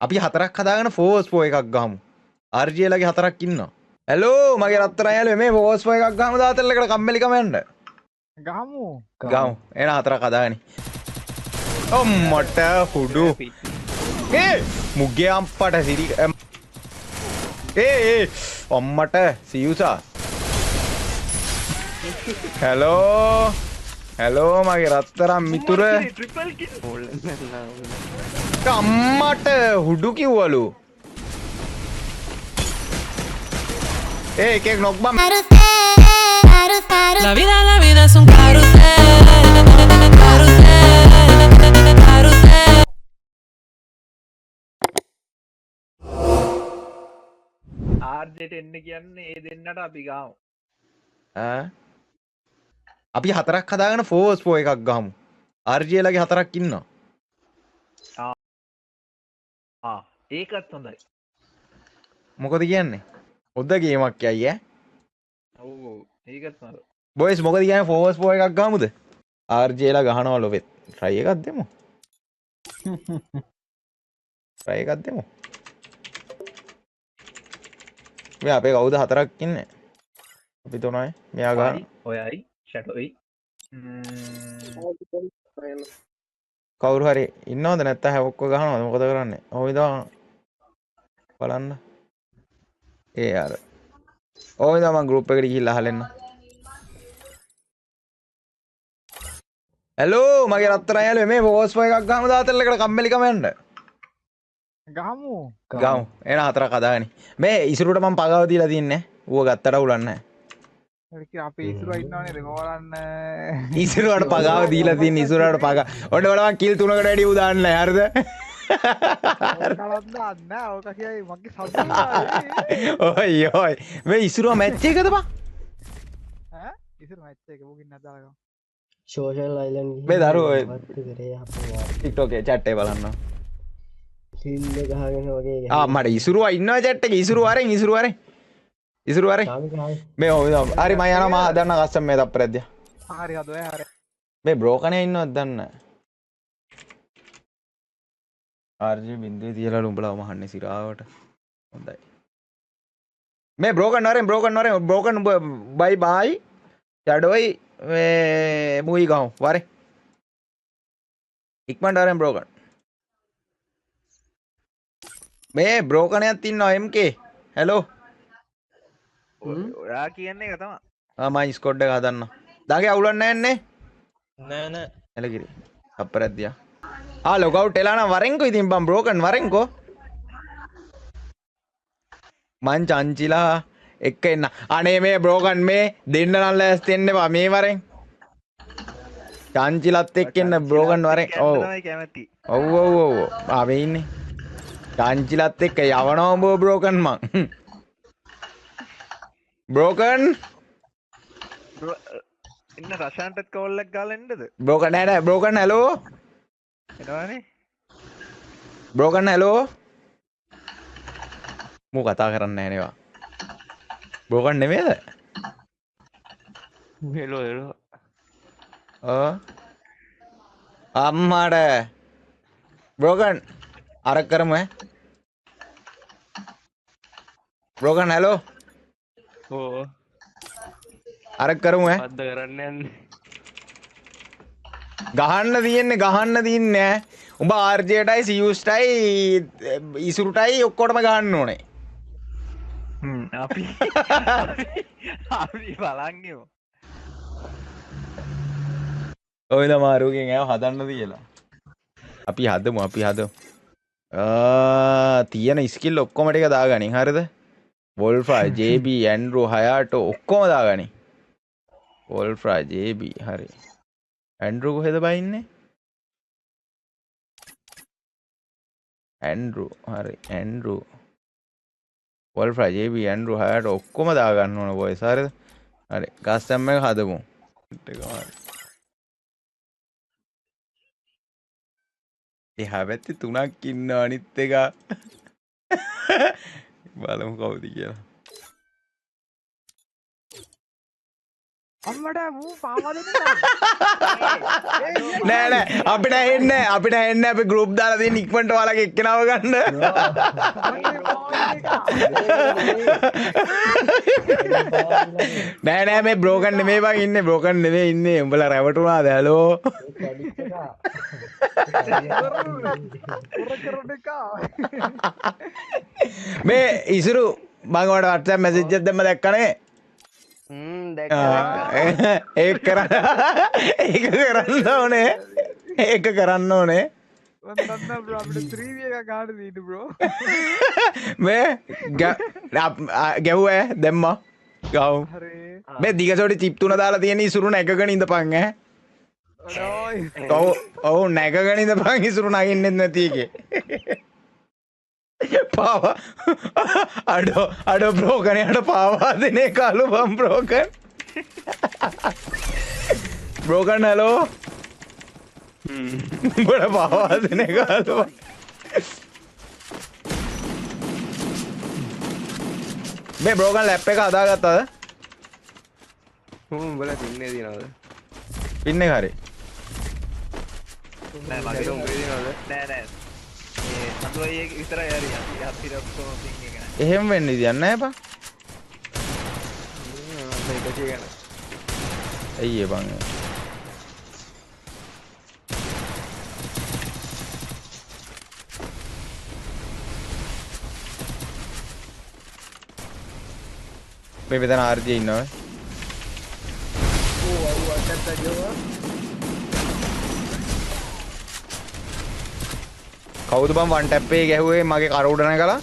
අපි හතරක් හදාගෙන ෆෝස් පෝ එකක් ගහමු. RGලගේ හතරක් ඉන්නවා. හැලෝ මගේ රත්තරන් යාළුවෝ මේ ෆෝස් පෝ එකක් ගහමු දාතල්ලකට කම්මැලිකම යන්න. ගහමු. ගහමු. එන හතරක් හදාගනි. ඔම්මට හුඩු. මුගේ අම්පට සිරි ඔම්මට සියුසා. හැලෝ හැලෝ මගේ රත්තරන් මිතුර අම්මට හුඩු කිව්වලු එකෙක් නොක් බම් La vida es un carrusel, carrusel, carrusel. RJ එන්න කියන්නේ ඒ දෙන්නට අපි ගාමු. අපි හතරක් හදාගෙන ෆෝස් පෝ එකක් ගහමු. RGලගේ හතරක් ඉන්නවා. ඒකත් හොඳයි. මොකද කියන්නේ? ඔද්ද ගේමක් යයි ඈ. ඔව් ඒකත් හොඳයි. බොයිස් මොකද කියන්නේ ෆෝස් පෝ එකක් ගහමුද? RGලා ගහනවා ලොවෙත්. try එකක් දෙමු. try එකක් දෙමු. මේ අපේ කවුද හතරක් ඉන්නේ? අපි තුනයි. මෙයා ගන්න. ඔයයි ෂැඩෝයි. කවුරු හරි ඉන්නවද නැත්නම් හැවොක්ක ගහනවද මොකද කරන්නේ? ඔය ඉදා බලන්න. ඒ අර. ඔය ඉදා මම ගෲප් එකට ගිහිල්ලා අහලෙන්න. හැලෝ මගේ රත්තරන් යාළුවෝ මේ ෆෝස් පෝ එකක් ගහමු දාතල්ලකට කම්මැලිකම යන්න. ගහමු. ගමු. එන හතරක් හදාගනි. මේ ඉසුරුට මම පගාව දීලා තින්නේ. ඌව ගත්තට උලන්නේ නැහැ. අපි ඉස්සරහ ඉන්නවනේ රෙකෝඩන්න. ඉසුරුවට පගාව දීලා තින්නේ ඉසුරුවට පගා. ඔන්න ඔයාලා මං කිල් 3කට වැඩි ඌ දාන්න නැහැ. හරිද? කලන්න ඕක කියයි මගේ සතුට. ඔය ඔය මේ ඉසුරුව මැච් එකද බං? ඈ ඉස්සර මැච් එක මොකින් නදාගමු. සෝෂල් අයිලන්ඩ් මේ දරුවෝ ඔය කරේ අපේ TikTok එකේ chat එක බලන්න. හිල්ල ගහගෙන වගේ මට ඉසුරුවා ඉන්නවා chat එකේ ඉසුරු වරෙන් ඉසුරු වරෙන් මේ ඔය හරි මම යනවා මම හදන්න කස්සම් මේ තප්පරයක් හරි හදෝ හරි. මේ බ්‍රෝකනේ ඉන්නවද දන්න RG බින්දුවේ තියලා උඹලා මහන්නේ සිරාවට හොඳයි මේ බ්‍රෝකන් වරෙන් බයි බයි ෂැඩෝයි මේ මුයි ගහමු වරේ ඉක්මනට වරෙන් බ්‍රෝකන් මේ බ්‍රෝකනයක් ඉන්නවා MK හෙලෝ ඔයා කියන්නේ එක තමයි. මම ස්කොඩ් එක හදන්න. දාගේ අවුලක් නැන්නේ. නෑ නෑ එලගිරි. අප්පරක් දියා. ලොග් අවුට් එලා නම් වරෙන්කෝ ඉතින් බම් බ්‍රෝකන් වරෙන්කෝ. මං චංචිලා එක්ක එන්න. අනේ මේ බ්‍රෝකන් මේ දෙන්න නම් ලෑස්ති වෙන්න එපා මේ වරෙන්. චංචිලත් එක්ක එන්න බ්‍රෝකන් වරෙන්. ඔව්. ඔව්. ආවේ ඉන්නේ. චංචිලත් එක්ක යවනවා උඹ බ්‍රෝකන් මං. බ්‍රෝකන් ඉන්න රෂාන්ටත් කෝල් එකක් ගාලා එන්නද? බ්‍රෝකන් නෑ බ්‍රෝකන් හැලෝ එනවනේ. බ්‍රෝකන් හැලෝ මූ කතා කරන්නේ නැහැ නේවා බ්‍රෝකන් නෙමෙයිද හෙලෝ අම්මාට බ්‍රෝකන් අරක් කරමු ඈ බ්‍රෝකන් හැලෝ ඕ අරක් කරමු ඈ අද්ද කරන්න යන්නේ ගහන්න තියන්නේ උඹ RJ-ටයි CUs-ටයි ඉසුරුටයි ඔක්කොටම ගහන්න ඕනේ අපි බලන්ගෙමු. ඔය දමාරුගෙන් ඇව හදන්න තියලා අපි හදමු තියෙන ස්කිල් ඔක්කොම ටික දාගනින් හරිද වොල්ෆ්‍රා JB ඇන්ඩ්‍රූ හයාටෝ ඔක්කොම දාගනි වොල්ෆ්‍රා JB හරි ඇන්ඩ්‍රූ කොහෙද බයින්නේ ඇන්ඩ්‍රූ හරි ඇන්ඩ්‍රූ වොල්ෆ්‍රා JB ඇන්ඩ්‍රූ හයාටෝ ඔක්කොම දාගන්න ඕන බොයිස් හරිද හරි කස්ටම් එක හදමු එහා පැත්තේ 3ක් ඉන්නවා අනිත් එක බලමු කවුද කියලා අම්මට මූ පාවා දෙන්න නෑ නෑ අපිට එන්නේ අපි ගෲප් දාලා තියෙන ඉක්මනට ඔයාලගේ එක්කෙනාව ගන්න. නෑ නෑ මේ බ්‍රෝකන් නෙමෙයි බං ඉන්නේ බ්‍රෝකන් නෙමෙයි ඉන්නේ උඹලා රැවටුණාද හැලෝ. මේ ඉසුරු මං ඔයාලට WhatsApp message එකක් දැම්ම දැක්කනේ. ඒක කරන්න ඕනේ ඒක කරන්න ඕනේ මේ ගැව්ව දැම්මා ගව් මේ දිගසොටි චිප් තුන දාලා තියෙන ඉසුරු නැගගෙන ඉඳපන් ඔව් නැගගෙන ඉඳපන් ඉසුරු නගින්නෙත් නැති එකේ පාවා අඩෝ බ්‍රෝකනයට පාවා දෙනේ කාලු බම් බ්‍රෝකන් බ්‍රෝකන් හලෝ උඹට පාවා දෙනේ කාලු මේ බ්‍රෝකන් ලැප් එක හදාගත්තද උඹලා පින්නේ දිනවද පින්නේ හරි නෑ මගේ උඹේ දිනවද නෑ නෑ ඒ සතුයි විතරයි හරි අපි ඔක්කොම පින් එක නෑ එහෙම වෙන්න විදියක් නෑ බං මේක කියන අයියේ බං මේ මෙතන RJ ඉන්නවා කවුද බං වන් ටැප් එකේ ගැහුවේ මගේ කර උඩ නැගලා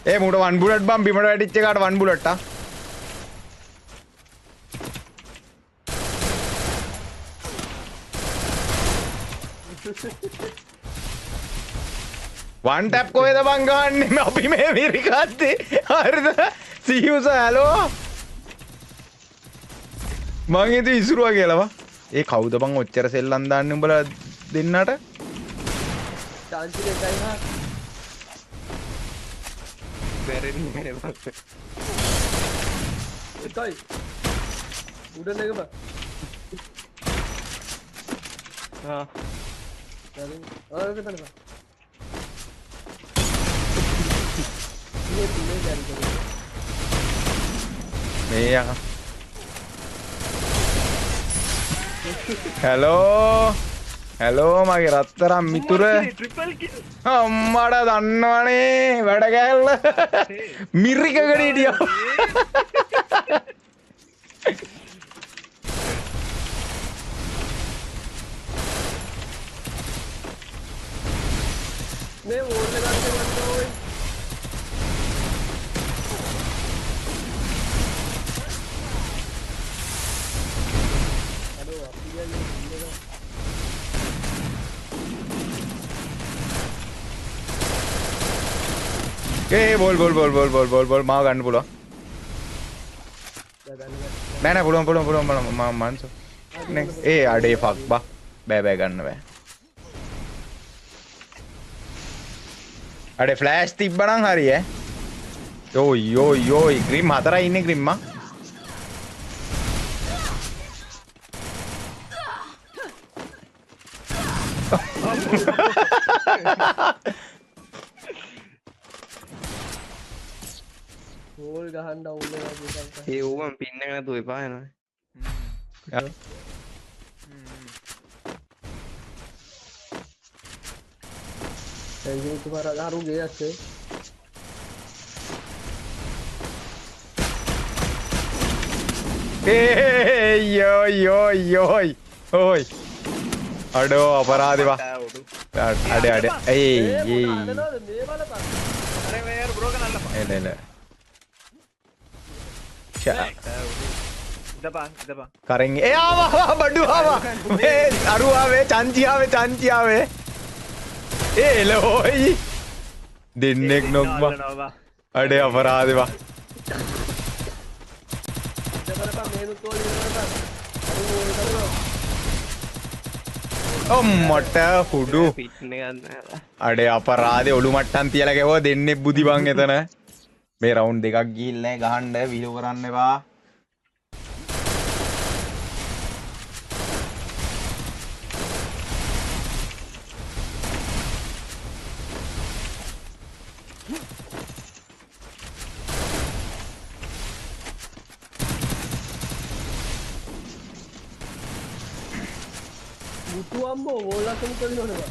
ඒ මුඩ 1 බුලට් බම් බිමට වැටිච්ච එකට 1 බුලට් ආ වන් ටැප් කොහෙද බං ගන්නේ අපි මේ මිරිකද්දි හරිද සිහියුස හලෝ මං ඉතින් ඉසුරුවා කියලාවා ඒ කවුද බං ඔච්චර සෙල්ලම් දාන්නේ උඹලා දෙන්නට චාන්සි දෙකයි හා බැරෙන්නේ නෑ බං එකයි උඩ නැගම ආ ආරද බලන්න මේ යක හැලෝ මගේ රත්තරන් මිතුර අම්මට දන්නවනේ වැඩ කෑල්ල මිරිකකට හිටියා මේ වෝල් එක ගන්න ඕයි අඩෝ අපි කියන්නේ බෝල් මාව ගන්න පුළුවන් නෑ පුළුවන් මන්සෝ ඒ අඩේ ෆක් බෑ ගන්න බෑ අඩේ ෆ්ලෑෂ් තිබ්බනම් හරි යෝයි ග්‍රිම් 4යි ඉන්නේ ග්‍රිම්මා වෝල් ගහන්න අවුල් වෙනවා ඒ ඌවන් පින්න එක නැතුව එපා යනවා संजय तुम्हारा दारू गया से ओय अडो अपराधी वा अडे अरे यार ब्रोकन नहीं दबा करेंगे ए आवा बड्डू आवा अरु आवे चांची आवे ए लोई दिन्नेक नोकबा अडे अपराधी वा මට හුඩු පිට්න ගන්න අඩේ අපරාධේ ඔලු මට්ටම් තියලා ගැවුවා දෙන්නේ බුදි බං එතන මේ රවුන්ඩ් දෙකක් ගිහිල්ලා ගහන්න විලෝ කරන්න එපා මුතුම්බෝ ඕල්ලකම කරනවනවා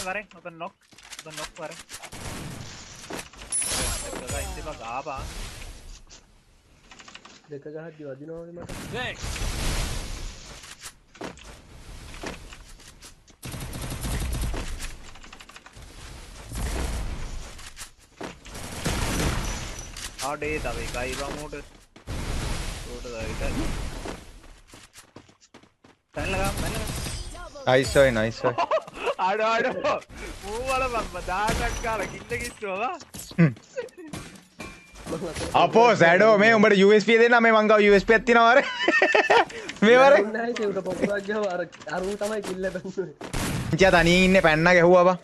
Bareng, open knock bareng. Gaba. දෙක ගහද්දි වදිනවනේ මට. ආඩේ තව එකයි වමුට. උඩට දාවිත. පැනලා. නයිස් ඔය ආඩ මූ වල බම්ම 10ක් කාලා කිල්ල කිස්සුවා අපෝ සැඩෝ මේ උඹට USB දෙන්න මේ මං ගාව USB එකක් තියෙනවා අර මේ වර නැහැ ඒක උඩ පොකුරක් ගහව අරු තමයි කිල්ල බැන්නුනේ. ඉච්චා තනියෙන් ඉන්නේ පැන්නා ගැහුවා බා.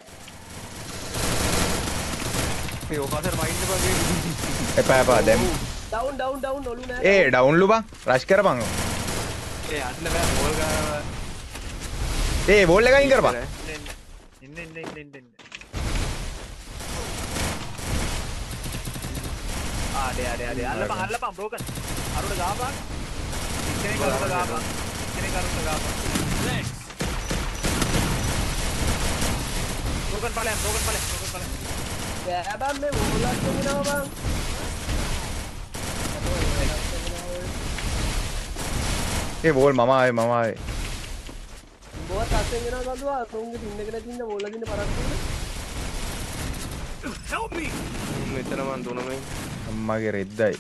මේ ඔකාසර් මයින්ඩ් බගේ එපා දැන් ඩවුන් ඔලු නෑ. ඒ ඩවුන්ලු බං රෂ් කරපන්. ඒ අන්න බෑ බෝල් ගාව ඒ බෝල් එක අයින් කරපන්. ඉන්න. ආඩේ අල්ලපන් බ්‍රෝකන්. අරුණ ගාපන්. කෙනෙක් අරුණ ගාපන්. බ්‍රෝකන් ඵලයන්. බෑ බම් මේ ඕල්ලක් දෙනවා බං. ඒ බෝල් මම ආවේ. බෝත් අස්සෙන් යනවා කඳුවා. තුන්ගේ ටින් එක නැති ඉන්න බෝල්ලා දින්න පරක් දුන්න. මෙතන මන් දුනමයි අම්මගේ රෙද්දයි.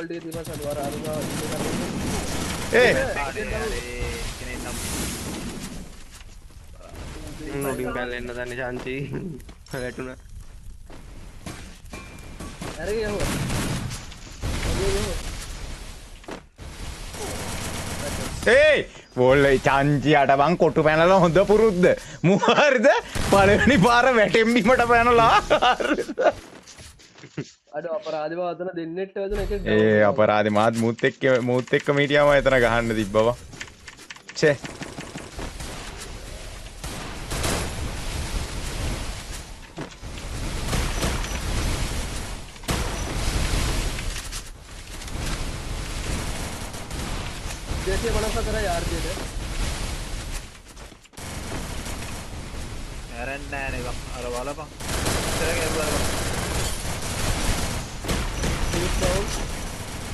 වෝල්ට් එක තියලා සල්වාර අරුණා ඒ නොඩින් පැල්ලෙන්න දන්නේ ශාන්ති වැටුණා අරගෙන යහුවා ඒ බෝල් චාන්චි අට බං කොටු පැනලා හොඳ පුරුද්ද මොහරිද පළවෙනි පාර වැටෙන් බිමට පැනලා අඩ අපරාධව අතන දෙන්නෙට වැදුන එක ඒ අපරාධේ මාත් මුත් එක්ක මීටියාම එතන ගහන්න තිබ්බවා ඡේ දෙසිය මනස කරා යාර් දෙද ඇරෙන්නේ නෑ නේ අර බලපන් ඉතරගේ බලපන්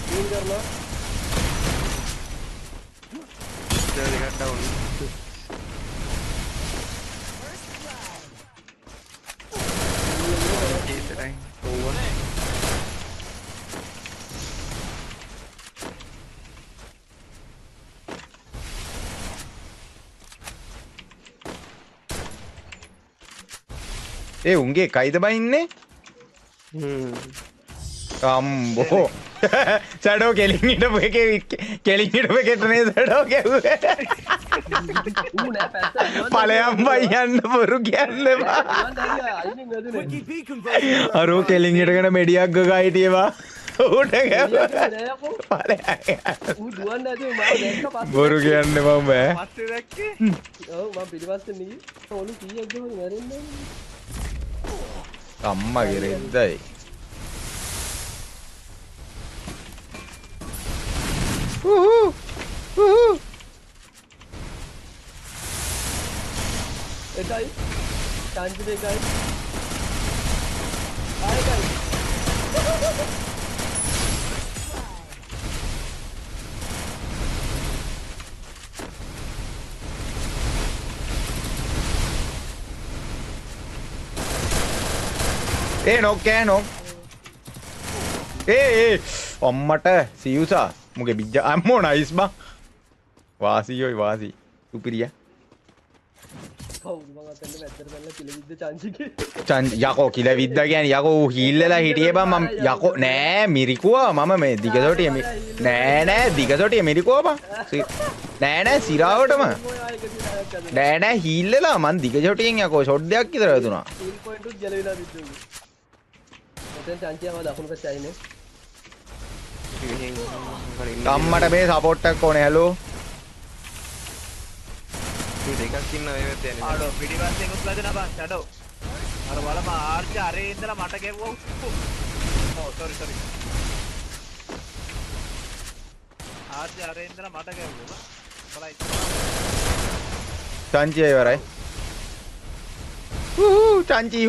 डील करना चल गट डाउन ये ओवर ඒ උන්ගේ කයිද බයින්නේ අම්බෝ සඩෝ කෙලින් හිටපු එකේ කෙලින් හිටපු එකට නේද සඩෝ ගැහුවේ ඌ නෑ පැත්ත ඵලයන් බයි යන්න බොරු කියන්න එපා අරෝ කෙලින් හිටගෙන මෙඩියක් ගගා හිටියේවා ඌට එළියට ගැහුවා. නෑ යකෝ. ඵලයන්. ඌ දුවන්නේ නැතුව මාව දැක්ක පස්සේ. බොරු කියන්න මම බෑ. පස්සේ දැක්කේ ඔව් මම පිටිපස්සෙන් ගිහින් ඔලු කීයක් ගහගෙන මැරෙන්නේ. අම්මගේ රෙද්දයි. උහු. උහු. එකයි. චාන්ස් එකයි. ආයෙකයි. නොක් අම්මට සියුසා මුගේ බිජ්ජ අම්මෝ නයිස් බං වාසියෝයි වාසි සුපිරිය කවුද මම අතෙන්ද වැද්දට බලලා කිලවිද්ද chance එකේ. යකෝ කිල විද්ද කියන්නේ යකෝ ඌ හීල්ලලා හිටියේ බං මම යකෝ නෑ මිරිකුවා මම මේ දිගසොටිය නෑ දිගසොටිය මිරිකුවා බං නෑ සිරාවටම ඔය ආයෙක දිනායක් අද. නෑ හීල්ලලා මං දිගසොටියෙන් යකෝ ෂොට් දෙකක් විතර වැදුනා ස්කිල් පොයින්ට් උත් ගැලවිලා දිද්දුනේ. ඔතෙන් chance එකම දකුණු පැත්තේ ආයිනේ. අම්මට මේ සපෝට් එකක් ඕනේ හැලෝ දෙකක් ඉන්න ඔය වෙද්ද යන්නේ. ආඩෝ පිටිපස්සෙන් උස්ලා දෙනවා බං ෂැඩෝ අර බලම ආර්ච් අරේ ඉඳලා මට ගෙවුවා ඔව් සෝරි ආර්ච් අරේ ඉඳලා මට ගෙවුවා බලයි චංචි ඉවරයි චංචි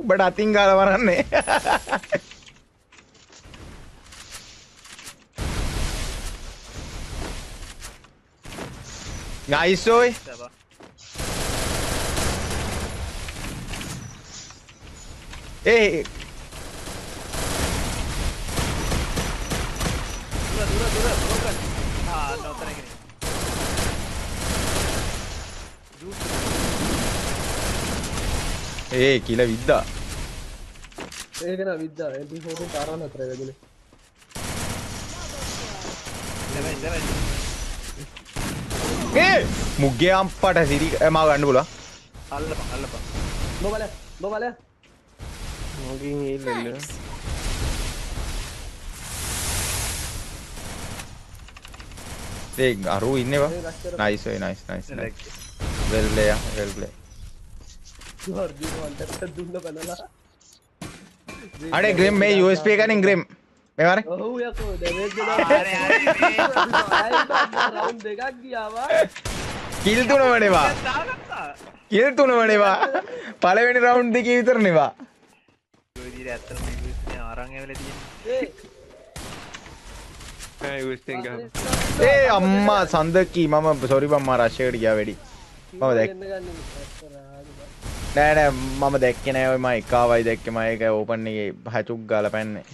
බඩ අතින් ගාලා වරන්නේ Nice oi. බා Eh දුර බ්‍රෝකන් නෝතර එකනේ කියලා විද්දා. ඒක නා විද්දා MP4 තරණ හතර වැදුනේ. මුගේ අම්පට සිරි මා ගන්න පුළුවන්. අල්ලපන් බොබල මොකින් හීල්ලෙන්න. ඒ අරු ඉන්නේ බා. nice way nice. Well play. ජෝර්ජි වන්ට දුන්න බලලා. අනේ ග්‍රේම් මේ USP එකකින් ග්‍රේම්. මේ වරේ. ඔව් යකෝ ඩැමේජ් දෙනවා. රවුන්ඩ් දෙකක් ගියාවා. කිල් තුනම නෙවා. කිල් තුනම නෙවා. පළවෙනි රවුන්ඩ් දෙකේ විතර නෙවා. ඔය විදිහට ඇත්තටම මේ විශ්නේ අරන් ඇවිල්ලා තියෙන්නේ ඒ යුස්ටෙන් ගහ. ඒ අම්මා සඳකී මම සෝරි බම් මා රෂ් එකට ගියා වැඩි. මම දැක් නෑ මම දැක්කේ නෑ ඔය මම එකවයි දැක්කේ මම ඒක ඕපන් එකේ හචුක් ගාලා පැන්නේ.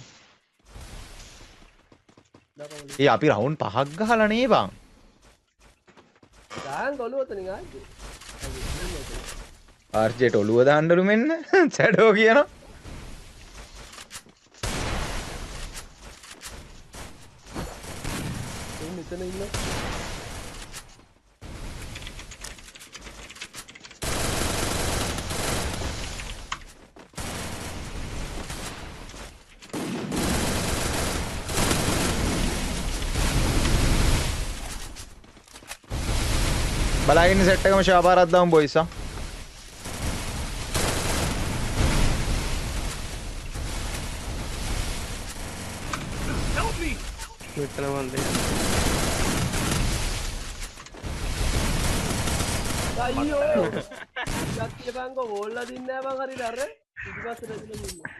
ඒ අපි රවුන්ඩ් 5ක් ගහලා නේ බං. දාන් ගොළුවතනින් ආන්නේ. ආර්ජේට ඔළුව දාන්නලු මෙන්න සැඩෝ කියනවා. මෙතන ඉන්න. බලාගෙන සෙට් එකම ෂාපාරක් දාමු බොයිස් ආ. මෙතන වන්දේ. අයියෝ. යක්කිය බංගෝ වෝල්ලා දින්නේ නැහැ බං හරියට අර. පිටිපස්සට ඇදලා ඉන්නවා.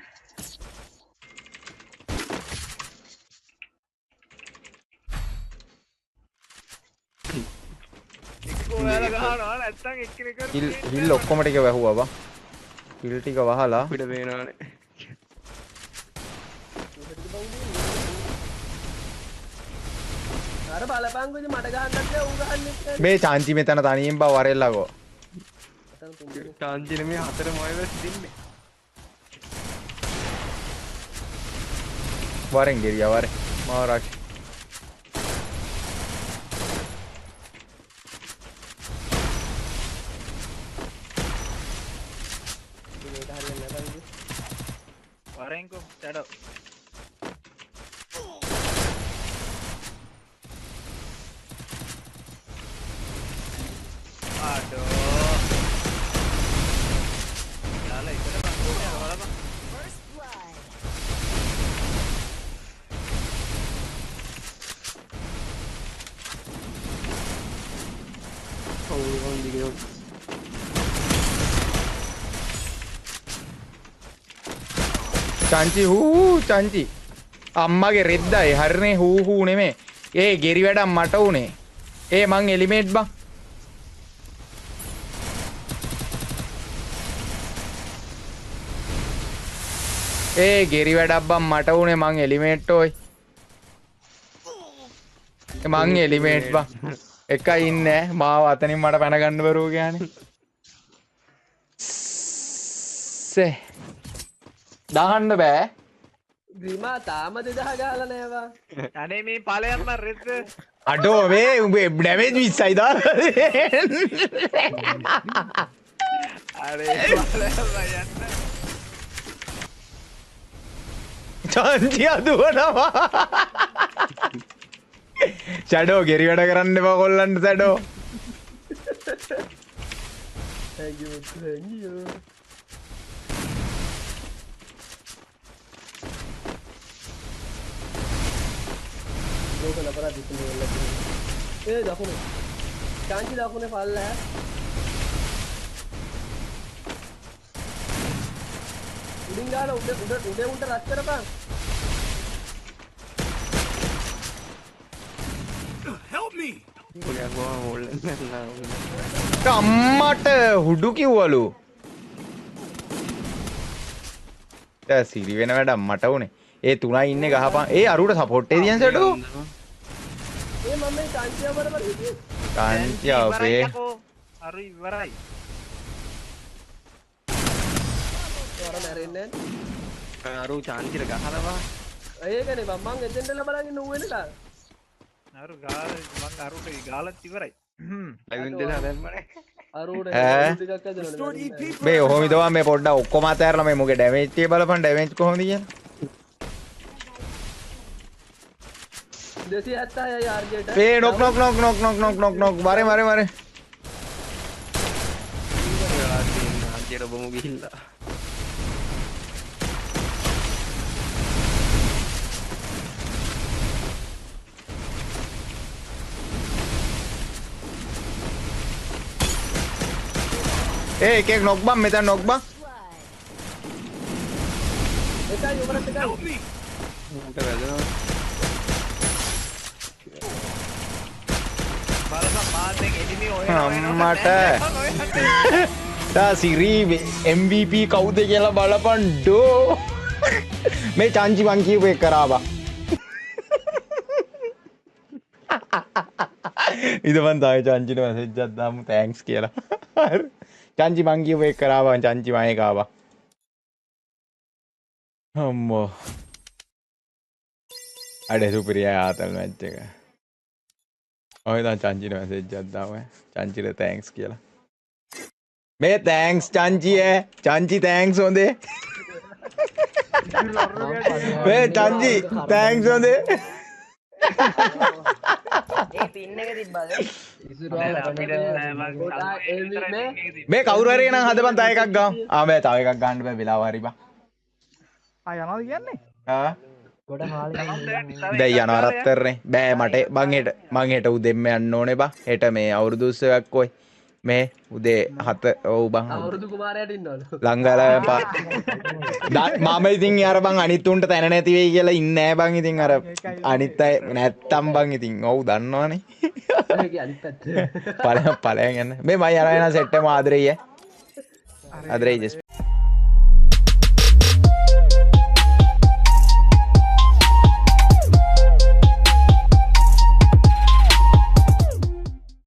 ඔයාලා ගහනවා නැත්තම් එක්කෙනෙක් හිල් ඔක්කොම ටික වැහුවා බං. හිල් ටික වහලා පිට පේනවනේ. අර බලපංගෝ ඉතින් මට ගහන්නත් බෑ ඌ ගහන්නෙත් නැහැ. මේ චාන්චි මෙතන තනියෙන් බව වරෙල්ලාකෝ. අතන තුන්දෙනෙක්. ටාන්ජින මේ හතර මොයවස් දින්නේ. වරෙන් ගෙරියා වරේ. මාව රක්ෂ. මේක හරියන්නේ නැහැ බංගෝ. වරෙන්කෝ ෂැඩෝ චංචි හූ චංචි අම්මගේ රෙද්දයි හරිනේ හූ නෙමේ ඒ ගෙරි වැඩක් මට උනේ ඒ මං එලිමේට් බං ඒ ගෙරි වැඩක් බං මට උනේ මං එලිමේට් ඔයි මං එලිමේට් බං එකයි ඉන්නේ මාව අතනින් මට පැන ගන්න බරුව කියන්නේ සේ දාන්න බෑ ග්‍රීමා තාම 2000 ගහලා නෑවා. අනේ මේ ඵලයන් මන් රෙද්ද. අඩෝ මේ උඹේ ඩැමේජ් 20යි දාලා අනේ ඵලයන් යන්න. චාන්චි අදුවනවා ෂැඩෝ ගෙරි වැඩ කරන්න එපා කොල්ලන්ට ෂැඩෝ thank you. लोग लपरा दिखने लगे ए देखो ने चांची देखो ने फाल है उड़िंगाला उड़े रश करपा help me. අම්මට හුඩු කිව්වලු දැන් සිරි වෙන වැඩක් මට උනේ ඒ තුනයි ඉන්නේ ගහපන් ඒ අරුට සපෝට් එකේ තියන් සඩෝ ए मम्मी चांचिया बराबर हिटिए කාන්චි අපේ අරු ඉවරයි. और मरेන්නේ අරු චාන්තිර ගහනවා ඒකනේ මම එතෙන්ට බලන් ඉන්න ඌ වෙනලා අරු ගාල මං අරුට ගාලත් ඉවරයි. ලයින් දෙලා දැම්මනේ අරූට Eh? ටිකක් ඇදලා මේ ඔහොම ඉදවා මේ පොඩ්ඩක් ඔක්කොම අතෑරලා මේ මොකේ ඩැමේජ් tie බලපන් ඩැමේජ් කොහොමද කියන්නේ 276 යාර්ගේට ඒ නොක් බරේ ආන්තිර බොමු ගිහිල්ලා ඒ එකෙක් නොක් බම් මෙතන නොක් බම් එකයි උඹට එකයි මට වැදෙනවා බලපන් මාතෙන් එනිමි ඔය අම්මට තා සිරි MVP කවුද කියලා බලපන් ඩෝ මේ චාන්චි මං කියපු එක කරාවා ඉදපන් තායි චාන්චිට මැසේජ් එකක් දාමු තෑන්ක්ස් කියලා චාන්චි මං කියපු එක කරාවා චාන්චි මම ඒක ආවා අම්මෝ අඩේ සුපිරියා ආතල් මැච් එක ඔය දැන් චාන්චිට මැසේජ් එකක් දාමු චාන්චිට තෑන්ක්ස් කියලා මේ තෑන්ක්ස් චාන්චි චාන්චි තෑන්ක්ස් හොඳේ මේ චාන්චි තෑන්ක්ස් හොඳේ ඒ පින් එක තිබ්බද? මේ කවුරු හරි නම් හදපන් තව එකක් ගමු ආ බෑ තව එකක් ගන්න බෑ වෙලාව හරි බා යනවාද කියන්නේ? ආ ගොඩ හාලේ දැන් යනවා රත්තරනේ බෑ මට මං හෙට උදෙන්ම යන්න ඕනේ බා හෙට මේ අවුරුදු උත්සවයක් කොයි මේ උදේ 7 ඔව් බං අවුරුදු කුමාරයාට ඉන්නවලු ලංගල මම ඉතින් අර බං අනිත් උන්ට තැන නැති වෙයි කියලා ඉන්නේ නෑ බං ඉතින් අර අනිත් අය නැත්තම් බං ඉතින් ඔව් දන්නවනේ ඒකේ අනිත් පැත්ත ඵලයන් යන්න මේ මම යනවා එන සෙට් එක ආදරෙයි ආදරෙයි ජස්